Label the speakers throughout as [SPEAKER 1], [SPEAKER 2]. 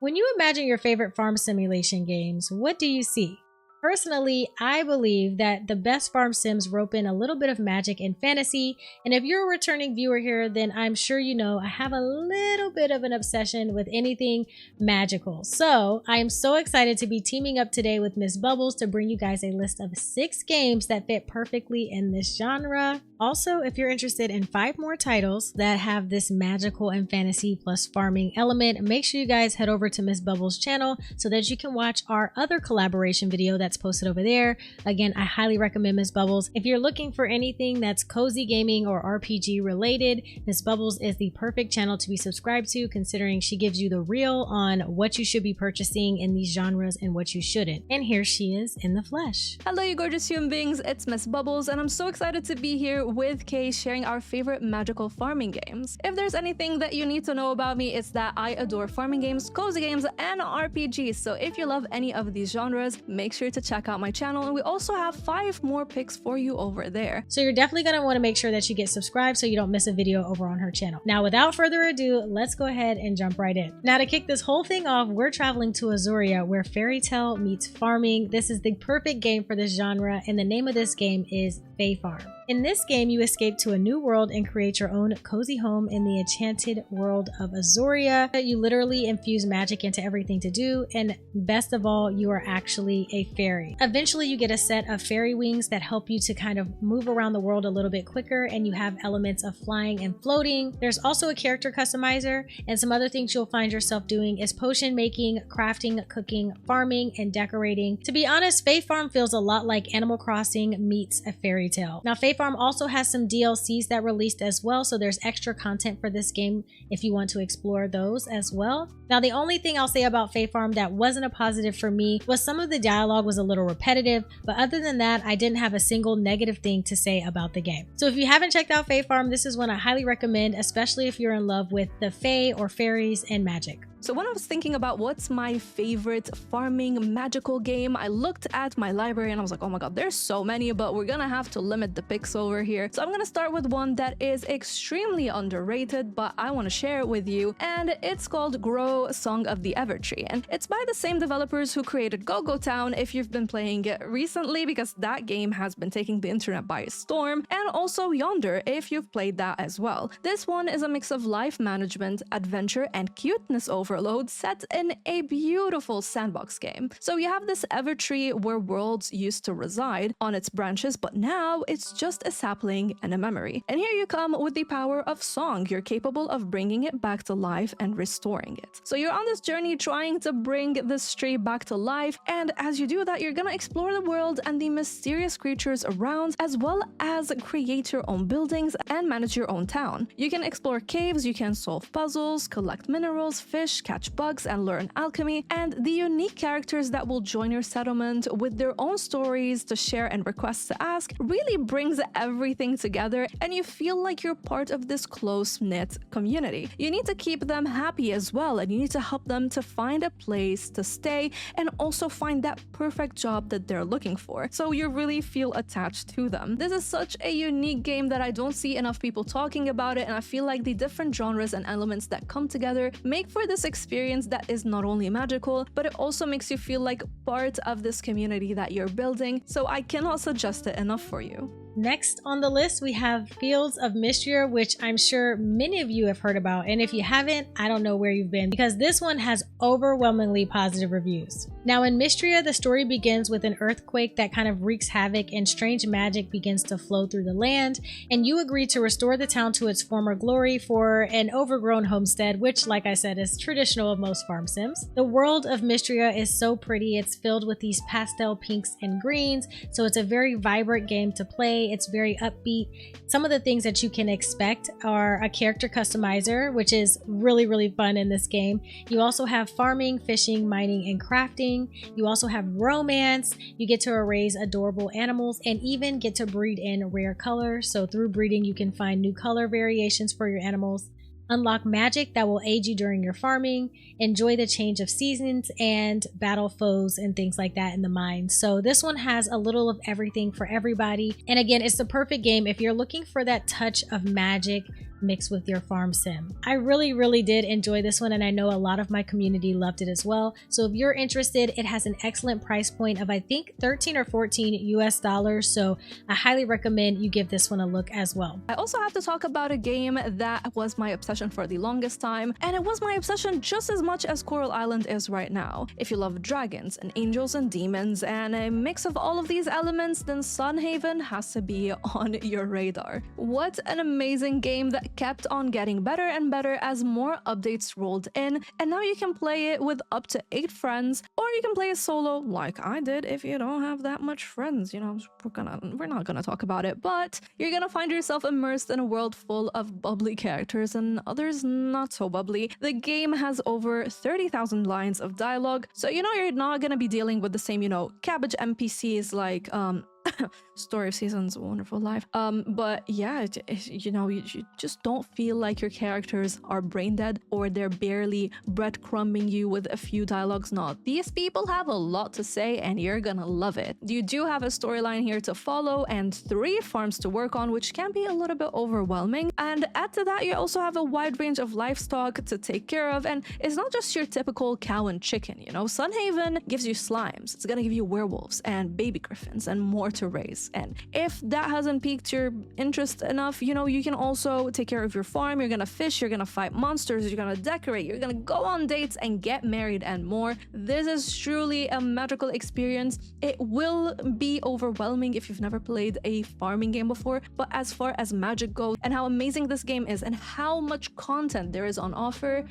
[SPEAKER 1] When you imagine your favorite farm simulation games, what do you see? Personally, I believe that the best farm sims rope in a little bit of magic and fantasy, and if you're a returning viewer here, then I'm sure you know I have a little bit of an obsession with anything magical. So I am so excited to be teaming up today with Miss Bubbles to bring you guys a list of 6 games that fit perfectly in this genre. Also, if you're interested in 5 more titles that have this magical and fantasy plus farming element, make sure you guys head over to Miss Bubbles' channel so that you can watch our other collaboration video that's posted over there. Again, I highly recommend Miss Bubbles. If you're looking for anything that's cozy gaming or RPG related, Miss Bubbles is the perfect channel to be subscribed to, considering she gives you the real on what you should be purchasing in these genres and what you shouldn't. And here she is in the flesh.
[SPEAKER 2] Hello you gorgeous human beings, it's Miss Bubbles and I'm so excited to be here with Kay sharing our favorite magical farming games. If there's anything that you need to know about me, it's that I adore farming games, cozy games, and RPGs. So if you love any of these genres, make sure to check out my channel, and we also have 5 more picks for you over there.
[SPEAKER 1] So you're definitely going to want to make sure that you get subscribed so you don't miss a video over on her channel. Now, without further ado, let's go ahead and jump right in. Now, to kick this whole thing off, we're traveling to Azuria, where fairy tale meets farming. This is the perfect game for this genre, and the name of this game is Fae Farm. In this game, you escape to a new world and create your own cozy home in the enchanted world of Azuria. You literally infuse magic into everything to do, and best of all, you are actually a fairy. Eventually, you get a set of fairy wings that help you to kind of move around the world a little bit quicker, and you have elements of flying and floating. There's also a character customizer, and some other things you'll find yourself doing is potion making, crafting, cooking, farming, and decorating. To be honest, Fae Farm feels a lot like Animal Crossing meets a fairy tale. Now, Fae Farm also has some DLCs that released as well, so there's extra content for this game if you want to explore those as well. Now, the only thing I'll say about Fae Farm that wasn't a positive for me was some of the dialogue was a little repetitive, but other than that, I didn't have a single negative thing to say about the game. So if you haven't checked out Fae Farm, this is one I highly recommend, especially if you're in love with the Fae or fairies and magic.
[SPEAKER 2] So when I was thinking about what's my favorite farming magical game, I looked at my library and I was like, oh my god, there's so many, but we're gonna have to limit the picks over here. So I'm gonna start with one that is extremely underrated, but I want to share it with you, and it's called Grow Song of the Evertree, and it's by the same developers who created Go-Go Town if you've been playing it recently, because that game has been taking the internet by storm, and also Yonder if you've played that as well. This one is a mix of life management, adventure, and cuteness overload set in a beautiful sandbox game. So you have this Evertree where worlds used to reside on its branches, but now it's just a sapling and a memory. And here you come with the power of song. You're capable of bringing it back to life and restoring it. So you're on this journey trying to bring this tree back to life, and as you do that, you're gonna explore the world and the mysterious creatures around, as well as create your own buildings and manage your own town. You can explore caves, you can solve puzzles, collect minerals, fish, catch bugs, and learn alchemy, and the unique characters that will join your settlement with their own stories to share and requests to ask really brings everything together, and you feel like you're part of this close-knit community. You need to keep them happy as well, and you need to help them to find a place to stay and also find that perfect job that they're looking for, so you really feel attached to them. This is such a unique game that I don't see enough people talking about it, and I feel like the different genres and elements that come together make for this experience that is not only magical, but it also makes you feel like part of this community that you're building, so I cannot suggest it enough for you.
[SPEAKER 1] Next on the list, we have Fields of Mistria, which I'm sure many of you have heard about, and if you haven't, I don't know where you've been, because this one has overwhelmingly positive reviews. Now, in Mistria, the story begins with an earthquake that kind of wreaks havoc, and strange magic begins to flow through the land, and you agree to restore the town to its former glory for an overgrown homestead, which, like I said, is traditional of most farm sims. The world of Mistria is so pretty. It's filled with these pastel pinks and greens, so it's a very vibrant game to play. It's very upbeat. Some of the things that you can expect are a character customizer, which is really fun in this game. You also have farming, fishing, mining, and crafting. You also have romance. You get to raise adorable animals and even get to breed in rare colors. So through breeding, you can find new color variations for your animals. Unlock magic that will aid you during your farming, enjoy the change of seasons, and battle foes and things like that in the mines. So this one has a little of everything for everybody. And again, it's the perfect game if you're looking for that touch of magic mixed with your farm sim. I really did enjoy this one, and I know a lot of my community loved it as well. So if you're interested, it has an excellent price point of I think 13 or 14 US dollars. So I highly recommend you give this one a look as well.
[SPEAKER 2] I also have to talk about a game that was my obsession for the longest time, and it was my obsession just as much as Coral Island is right now. If you love dragons and angels and demons and a mix of all of these elements, then Sunhaven has to be on your radar. What an amazing game that kept on getting better and better as more updates rolled in, and now you can play it with up to 8 friends, or you can play it solo like I did if you don't have that much friends. You know, we're not gonna talk about it, but you're gonna find yourself immersed in a world full of bubbly characters and others not so bubbly. The game has over 30,000 lines of dialogue, so you know you're not gonna be dealing with the same, you know, cabbage NPCs like Story of Seasons, Wonderful Life. But yeah, you know, you just don't feel like your characters are brain dead or they're barely breadcrumbing you with a few dialogues. No, these people have a lot to say and you're gonna love it. You do have a storyline here to follow and 3 farms to work on, which can be a little bit overwhelming. And add to that, you also have a wide range of livestock to take care of, and it's not just your typical cow and chicken, you know. Sunhaven gives you slimes, it's gonna give you werewolves and baby griffins and more to raise. And if that hasn't piqued your interest enough, you know, you can also take care of your farm. You're gonna fish, you're gonna fight monsters, you're gonna decorate, you're gonna go on dates and get married and more. This is truly a magical experience. It will be overwhelming if you've never played a farming game before, but as far as magic goes and how amazing this game is and how much content there is on offer,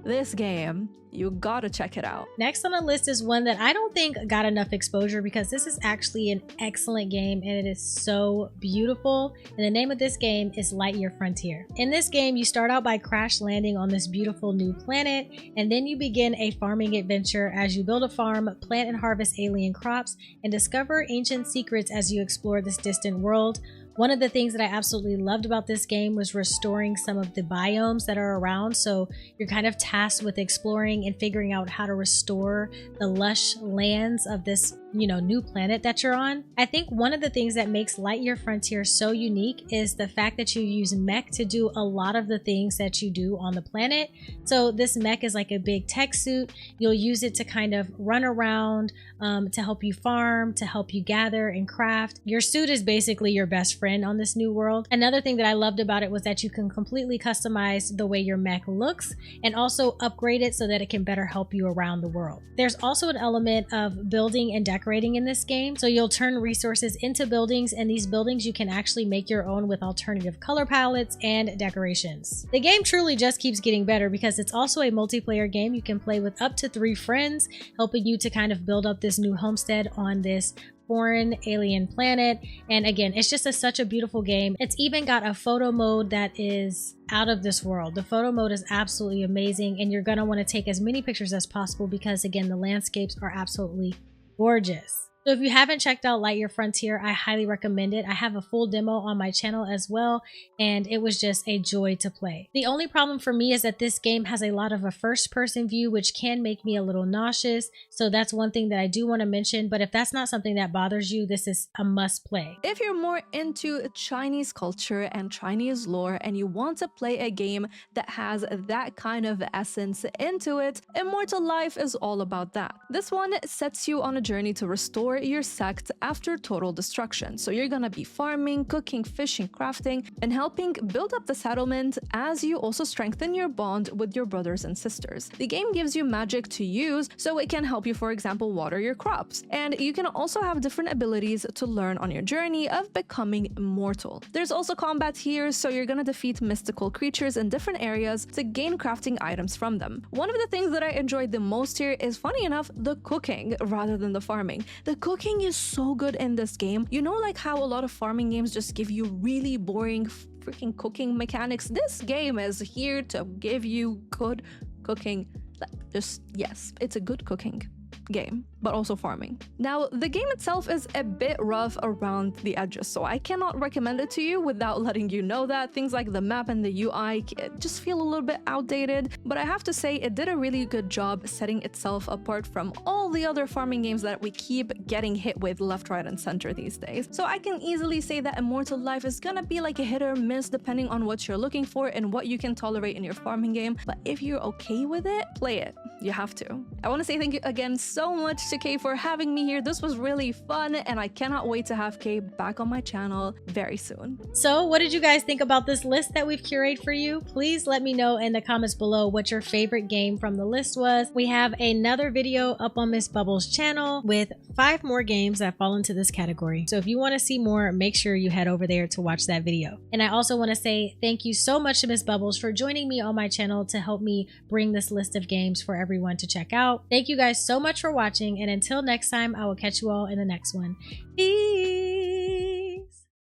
[SPEAKER 2] this game, you gotta check it out.
[SPEAKER 1] Next on the list is one that I don't think got enough exposure because this is actually an excellent game and it is so beautiful. And the name of this game is Lightyear Frontier. In this game, you start out by crash landing on this beautiful new planet, and then you begin a farming adventure as you build a farm, plant and harvest alien crops, and discover ancient secrets as you explore this distant world. One of the things that I absolutely loved about this game was restoring some of the biomes that are around. So you're kind of tasked with exploring and figuring out how to restore the lush lands of this, you know, new planet that you're on. I think one of the things that makes Lightyear Frontier so unique is the fact that you use mech to do a lot of the things that you do on the planet. So this mech is like a big tech suit. You'll use it to kind of run around, to help you farm, to help you gather and craft. Your suit is basically your best friend on this new world. Another thing that I loved about it was that you can completely customize the way your mech looks and also upgrade it so that it can better help you around the world. There's also an element of building and decorating in this game. So you'll turn resources into buildings, and these buildings you can actually make your own with alternative color palettes and decorations. The game truly just keeps getting better because it's also a multiplayer game. You can play with up to 3 friends, helping you to kind of build up this new homestead on this foreign alien planet. And again, it's just such a beautiful game. It's even got a photo mode that is out of this world. The photo mode is absolutely amazing, and you're gonna want to take as many pictures as possible because again, the landscapes are absolutely gorgeous. So if you haven't checked out Lightyear Frontier, I highly recommend it. I have a full demo on my channel as well, and it was just a joy to play. The only problem for me is that this game has a lot of a first-person view, which can make me a little nauseous. So that's one thing that I do want to mention, but if that's not something that bothers you, this is a must play.
[SPEAKER 2] If you're more into Chinese culture and Chinese lore and you want to play a game that has that kind of essence into it, Immortal Life is all about that. This one sets you on a journey to restore your sect after total destruction. So you're gonna be farming, cooking, fishing, crafting, and helping build up the settlement as you also strengthen your bond with your brothers and sisters. The game gives you magic to use, so it can help you, for example, water your crops. And you can also have different abilities to learn on your journey of becoming immortal. There's also combat here, so you're gonna defeat mystical creatures in different areas to gain crafting items from them. One of the things that I enjoyed the most here is, funny enough, the cooking rather than the farming. The cooking is so good in this game. You know, like how a lot of farming games just give you really boring freaking cooking mechanics? This game is here to give you good cooking. Just, yes, it's a good cooking. game, but also farming. Now, the game itself is a bit rough around the edges, so I cannot recommend it to you without letting you know that. Things like the map and the UI just feel a little bit outdated, but I have to say it did a really good job setting itself apart from all the other farming games that we keep getting hit with left, right, and center these days. So I can easily say that Immortal Life is gonna be like a hit or miss depending on what you're looking for and what you can tolerate in your farming game, but if you're okay with it, play it. You have to. I want to say thank you again so much to Kay for having me here. This was really fun, and I cannot wait to have Kay back on my channel very soon.
[SPEAKER 1] So what did you guys think about this list that we've curated for you? Please let me know in the comments below what your favorite game from the list was. We have another video up on Miss Bubbles' channel with 5 more games that fall into this category. So if you want to see more, make sure you head over there to watch that video. And I also want to say thank you so much to Miss Bubbles for joining me on my channel to help me bring this list of games for everyone to check out. Thank you guys so much for watching, and until next time, I will catch you all in the next one. Peace!